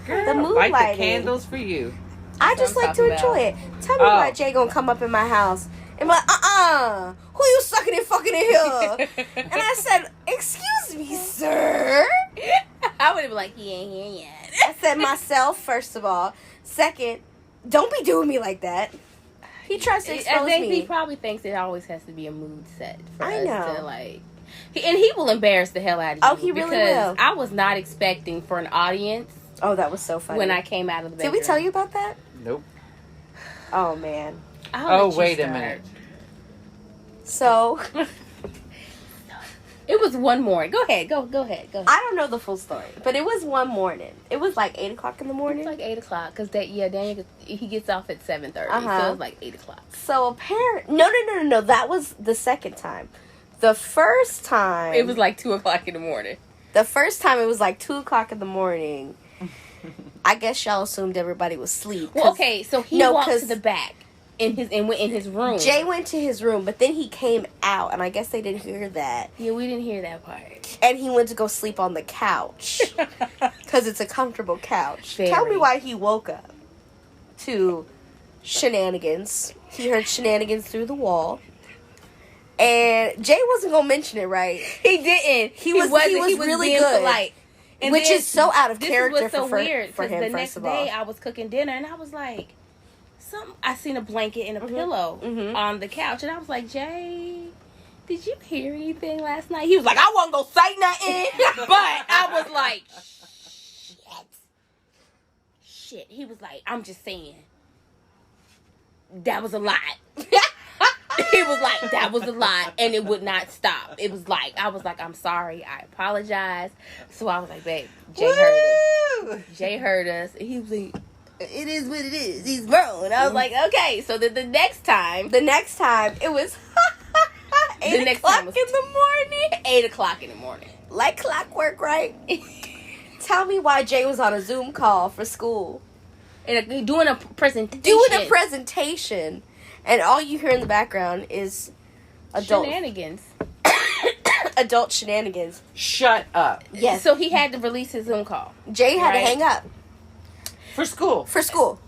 girl. It. The mood Light lighting. the candles for you. I That's just what I'm like to talking enjoy about. it. Tell me why Jay gonna come up in my house and be like, who you sucking and fucking in here? And I said, excuse me, sir. I would have been like, he ain't here yet. I said myself, first of all. Second, don't be doing me like that. He tries to I expose think me. he probably thinks it always has to be a mood set for I us know. to like. And he will embarrass the hell out of you. Oh, he really because will. I was not expecting for an audience Oh, that was so funny. when I came out of the bedroom. Did we tell you about that? Nope. Oh, man. I'll let you Wait a start. minute. So, It was one morning. Go ahead. Go ahead. Go ahead. I don't know the full story, but it was one morning. It was like 8 o'clock in the morning. It's like 8 o'clock because Daniel he gets off at 7:30, Uh-huh. so it was like 8 o'clock. So no. That was the second time. The first time It was like 2 o'clock in the morning. the first time it was like 2 o'clock in the morning. I guess y'all assumed everybody was asleep. Well, okay, so he No, walked 'cause- to the back went in his room. Jay went to his room, but then he came out, and I guess they didn't hear that. Yeah, we didn't hear that part. And he went to go sleep on the couch because it's a comfortable couch. Very. Tell me why he woke up to shenanigans. He heard shenanigans through the wall. And Jay wasn't gonna mention it, right? He didn't. He was really being good. polite. And Which then is so out of this character is what's so for weird, for 'cause him, the first next of all. day I was cooking dinner and I was like, I seen a blanket and a pillow Mhm. on the couch and I was like, Jay, did you hear anything last night? He was like, I wasn't gonna say nothing, but I was like, shit. He was like, I'm just saying, that was a lot. He was like, that was a lot, and it would not stop. It was like, I was like, I'm sorry, I apologize. So I was like, babe, Jay heard us. Jay heard us. And he was like, it is what it is. He's grown. And I was like, okay. So then the next time, it was 8 next o'clock time was- in the morning. 8 o'clock in the morning. Like clockwork, right? Tell me why Jay was on a Zoom call for school. And doing a presentation. Doing a presentation. And all you hear in the background is adult Shenanigans. adult shenanigans. Shut up. Yes. So he had to release his Zoom call. Jay had to Right. hang up For school. for school.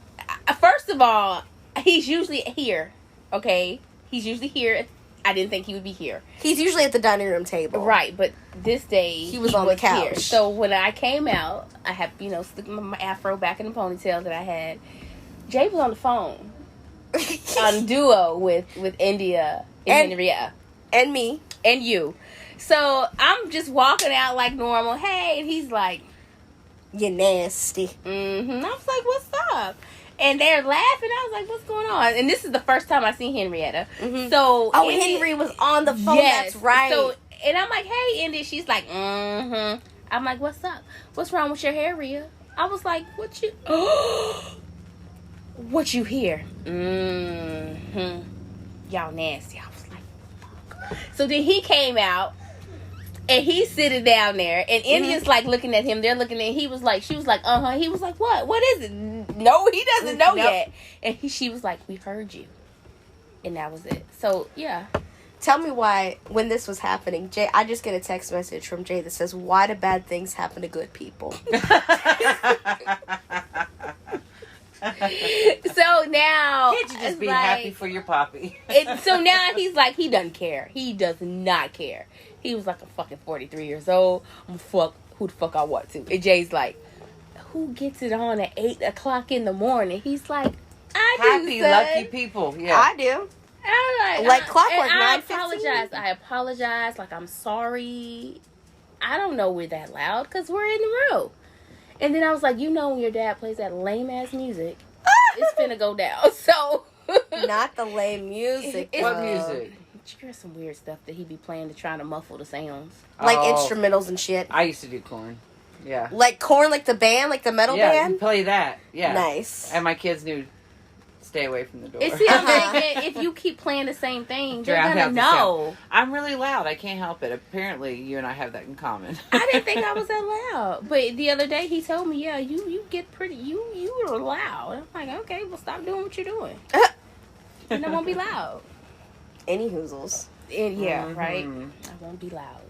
First of all, he's usually here. Okay? He's usually here. I didn't think he would be here. He's usually at the dining room table. Right, but this day He was on the couch. here. So when I came out, I had, stuck my afro back in the ponytail that I had. Jay was on the phone on duo with India and Henrietta And me. and you. So I'm just walking out like normal. Hey, and he's like, You nasty. mm-hmm. I was like, what's up? And they're laughing. I was like, what's going on? And this is the first time I seen Henrietta. Mhm. So Oh, Henry was on the phone. yes. That's right. So, and I'm like, hey, Indy. She's like, mm-hmm. I'm like, what's up? What's wrong with your hair, Rhea? I was like, what you... what you hear? Mm-hmm. Y'all nasty. I was like, fuck. So then he came out. And he's sitting down there. And India's like looking at him. They're looking at... He was like... She was like, uh-huh. He was like, what? What is it? No, he doesn't know Nope. yet. And she was like, we heard you. And that was it. So, yeah. Tell me why, when this was happening, Jay, I just get a text message from Jay that says, why do bad things happen to good people? So now... Can't you just it's be like- happy for your poppy? So now he's like, he doesn't care. He does not care. He was like, I'm fucking 43 years old. I'm fuck who the fuck I want to. And Jay's like, who gets it on at 8 o'clock in the morning? He's like, I do, Happy, son. lucky people. Yeah. I do. I'm Like clockwork, and I 9:15. apologize. I apologize. Like, I'm sorry. I don't know we're that loud because we're in the room. And then I was like, when your dad plays that lame-ass music, it's finna go down. So... Not the lame music. It's- What though. music? Here's some weird stuff that he be playing to try to muffle the sounds. Like Oh, instrumentals and shit. I used to do corn. Yeah. Like Korn, like the band, like the metal Yeah, you band. play that. Yeah. Nice. And my kids knew stay away from the door. It's the thing, if you keep playing the same thing, they're Drown gonna out the know. I'm really loud. I can't help it. Apparently, you and I have that in common. I didn't think I was that loud, but the other day he told me, "Yeah, you get pretty. You are loud." I'm like, "Okay, well, stop doing what you're doing, and I won't be loud." Any hoozles. And yeah, Mhm. right. I won't be loud,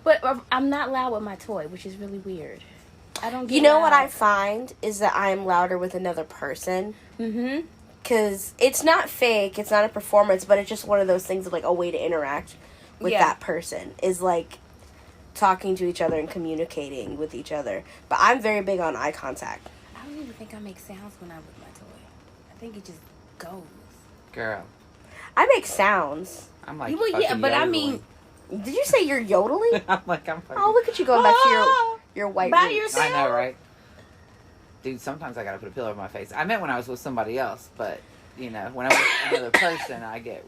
but I'm not loud with my toy, which is really weird. I don't. Get You know what I loud. find is that I'm louder with another person. Mm-hmm. Because it's not fake, it's not a performance, but it's just one of those things of, like, a way to interact with Yeah. that person. Is, like, talking to each other and communicating with each other. But I'm very big on eye contact. I don't even think I make sounds when I'm with my toy. I think it just goes. Girl, I make sounds. I'm like, Well, yeah, fucking but I yodeling. mean, Did you say you're yodeling? I'm fucking. Oh, look at you going back to Oh, your white by roots. yourself. I know, right? Dude, sometimes I gotta put a pillow over my face. I meant when I was with somebody else, but, you know, when I'm with another person, I get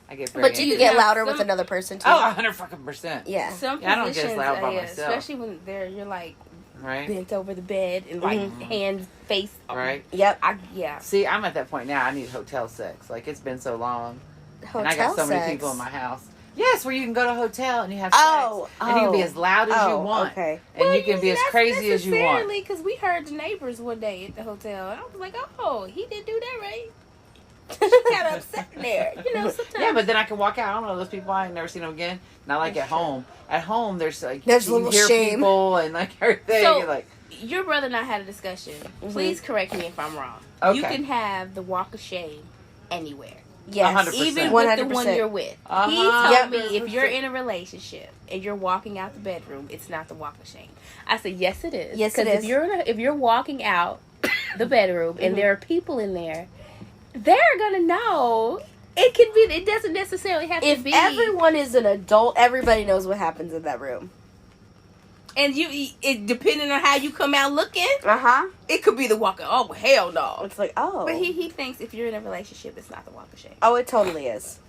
very... But do you You get know, louder with some- another person, too? Oh, 100%. Yeah. some Yeah, I don't get positions, loud by yeah, myself. especially when you're like Right? bent over the bed and like Mhm. hands, face. Right? Yep. Yeah. See, I'm at that point now. I need hotel sex. Like, it's been so long. Hotel and I got so sex. many people in my house. Yes, where you can go to a hotel and you have Oh, sex. And you can be as loud as you want. okay. And you can be as crazy as you want. Because we heard the neighbors one day at the hotel. And I was like, oh, he didn't do that right. She kind of upset there. You know, sometimes. Yeah, but then I can walk out. I don't know those people. I ain't never seen them again. Not like That's at home. At home, there's like There's a you little hear shame. people and like everything. So- You're like, Your brother and I had a discussion. Mhm. Please correct me if I'm wrong. Okay. You can have the walk of shame anywhere. Yes. 100%. Even with the 100%. one you're with. He Uh-huh. told Yep. me if you're in a relationship and you're walking out the bedroom, it's not the walk of shame. I said, yes, it is. Yes, it 'Cause is. if you're walking out the bedroom and Mhm. there are people in there, they're gonna know. It can be. It doesn't necessarily have If to be. everyone is an adult, everybody knows what happens in that room. And it depending on how you come out looking, Uh-huh. it could be the walk of. Oh hell no. It's like, oh. But he thinks if you're in a relationship, it's not the walk of shame. Oh, it totally is.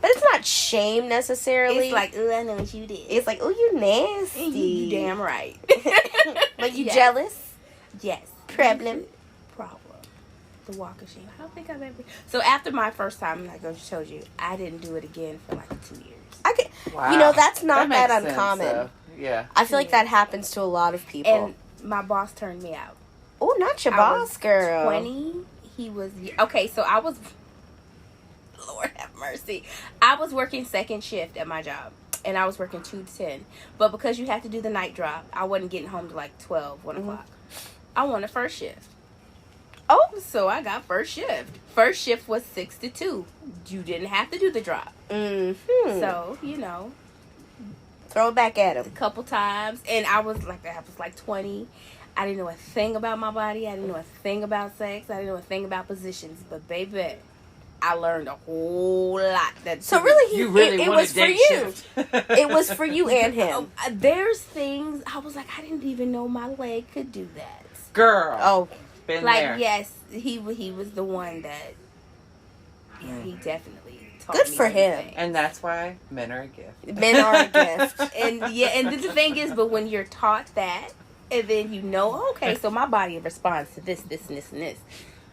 But it's not shame necessarily. It's like, I know what you did. It's like, oh, you nasty. You damn right. But you Yes. jealous? Yes. Problem. Problem. The walk of shame. I don't think I've ever. So after my first time, like I just told you, I didn't do it again for like 2 years. I could, wow. You know, that's not makes that sense, uncommon. though. Yeah. I feel like that happens to a lot of people. And my boss turned me out. Oh, not your I boss, was girl. 20. He was okay. So I was. Lord have mercy. I was working second shift at my job. And I was working 2 to 10. But because you have to do the night drop, I wasn't getting home to like 12, 1 o'clock. I wanted first shift. Oh, so I got first shift. First shift was 6 to 2. You didn't have to do the drop. Mm-hmm. So, you know, Throw it back at a him. couple times. And I was like 20. I didn't know a thing about my body. I didn't know a thing about sex. I didn't know a thing about positions. But baby, I learned a whole lot. So really, You really it want was a for day you. shift. It was for you and him. There's things I was like, I didn't even know my leg could do that. Girl. Oh, Been Like, there. yes, he was the one that, yeah, he definitely taught Good me for him. everything. And that's why men are a gift. men are a gift. And yeah, and the thing is, but when you're taught that, and then you know, okay, so my body responds to this, this, and this, and this.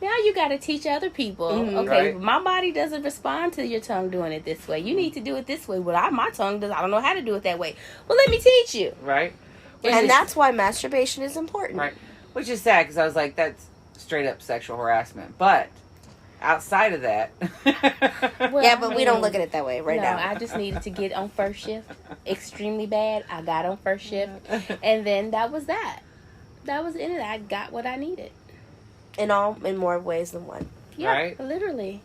Now you got to teach other people. Mhm. Okay, Right. my body doesn't respond to your tongue doing it this way. You need to do it this way. Well, my tongue does. I don't know how to do it that way. Well, let me teach you. Right? Which And is- that's why masturbation is important. Right. Which is sad because I was like, that's straight up sexual harassment. But outside of that. Well, Yeah, I but we don't mean, look at it that way right no, now. I just needed to get on first shift extremely bad. I got on first shift, and then that was that. That was it. I got what I needed. in more ways than one. Yeah, Right. literally.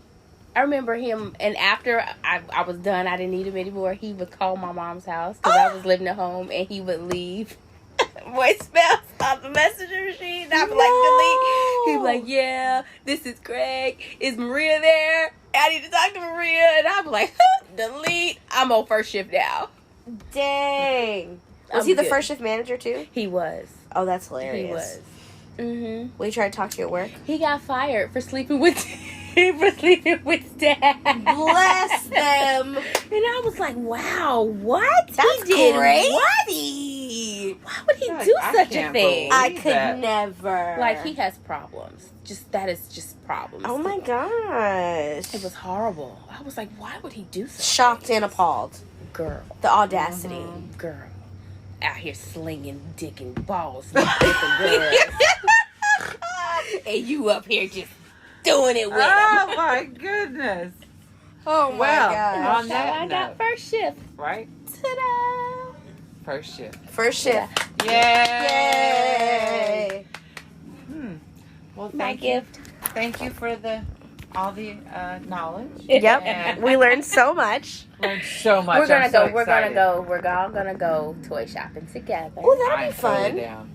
I remember him, and after I was done, I didn't need him anymore. He would call my mom's house because I was living at home, and he would leave voicemails on the messenger machine. And I'd be like, delete. He'd be like, yeah, this is Greg. Is Maria there? I need to talk to Maria. And I'd be like, delete. I'm on first shift now. Dang. Was I'm he the good. first shift manager too? He was. Oh, that's hilarious. He was. Mm-hmm. Will you try to talk to you at work? He got fired for sleeping with dad. Bless them. And I was like, wow, what? That's he did crazy. what? sleep. Why would he Like, do I such a can't thing? believe I could that. never. Like, he has problems. That is just problems. Oh my gosh. It was horrible. I was like, why would he do such Shocked things? and appalled. Girl. The audacity. Girl. Out here slinging dick and balls with different girls. And you up here just doing it with him. Oh my goodness! Oh my Well, gosh. on that I got note, first shift. right? Ta-da! First shift. First shift. Yay! Yay. Well, My thank you. gift. Thank you for all the knowledge. Yep. And We learned so much. learned so much. We're gonna I'm so go. We're gonna excited. go. We're all gonna go toy shopping together. Oh, that'd I'm be fun. totally down.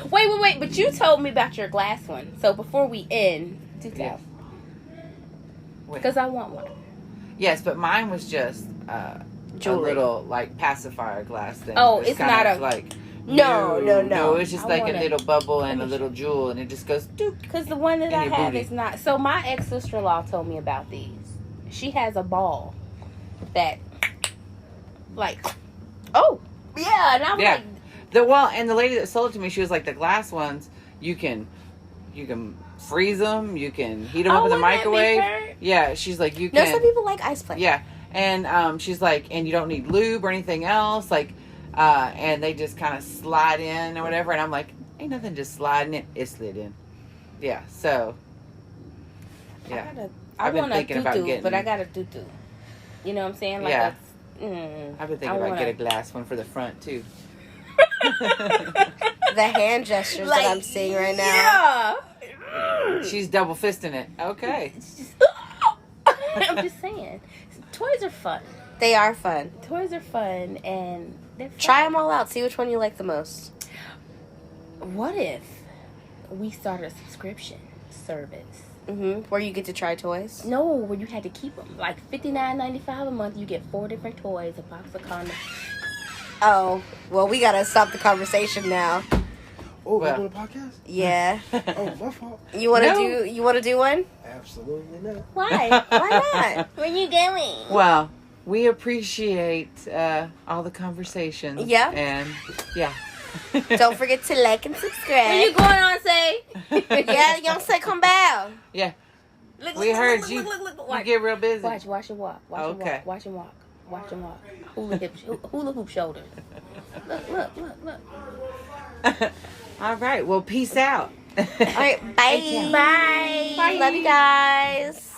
Wait. But you told me about your glass one. So before we end, do Yeah. tell. Wait. Because I want one. Yes, but mine was just a Jewelry. little like pacifier glass thing. Oh, It was it's kind not of a- like No. It's just I like want a it. little bubble and a Let me little jewel, and it just goes doop. Because the one that In I your have booty. is not. So my ex-sister-in-law told me about these. She has a ball that, like, Oh. yeah, and I'm Yeah. like, And the lady that sold it to me, she was like, the glass ones, you can freeze them, you can heat them up in the wouldn't that be microwave. hurt? Yeah, she's like, you No, can. some people like ice play. Yeah, and she's like, and you don't need lube or anything else, like, and they just kind of slide in or whatever. And I'm like, ain't nothing just sliding in. It slid in. Yeah, so. Yeah. I I've been want a thinking about doo-doo, getting- but I got a doo-doo. You know what I'm saying? Like Yeah. I've been I've been thinking about get a glass one for the front too. The hand gestures that I'm seeing right now. Yeah. She's double fisting it. Okay. I'm just saying, toys are fun. They are fun. Toys are fun, and they're fun. Try them all out. See which one you like the most. What if we started a subscription service? Where you get to try toys. No, where you had to keep them. Like $59.95 a month, you get 4 different toys, a box of condoms. Oh, well, we gotta stop the conversation now. Oh, Well. we're doing a podcast? Yeah. Oh, my fault. You wanna No. do? You wanna do one? Absolutely not. Why? Why not? Where you going? Well, we appreciate all the conversations. Yeah. And yeah. Don't forget to like and Where subscribe. you going on, say? Yeah, young say come back. Yeah. Look, We look, heard look, you. Look, look, look, You watch, get real busy. watch and walk. Watch and Okay. walk. Watch and walk. Watch and walk. Hula hoop shoulders. Look. All right. Well, peace out. All right, bye. Bye. Love you guys.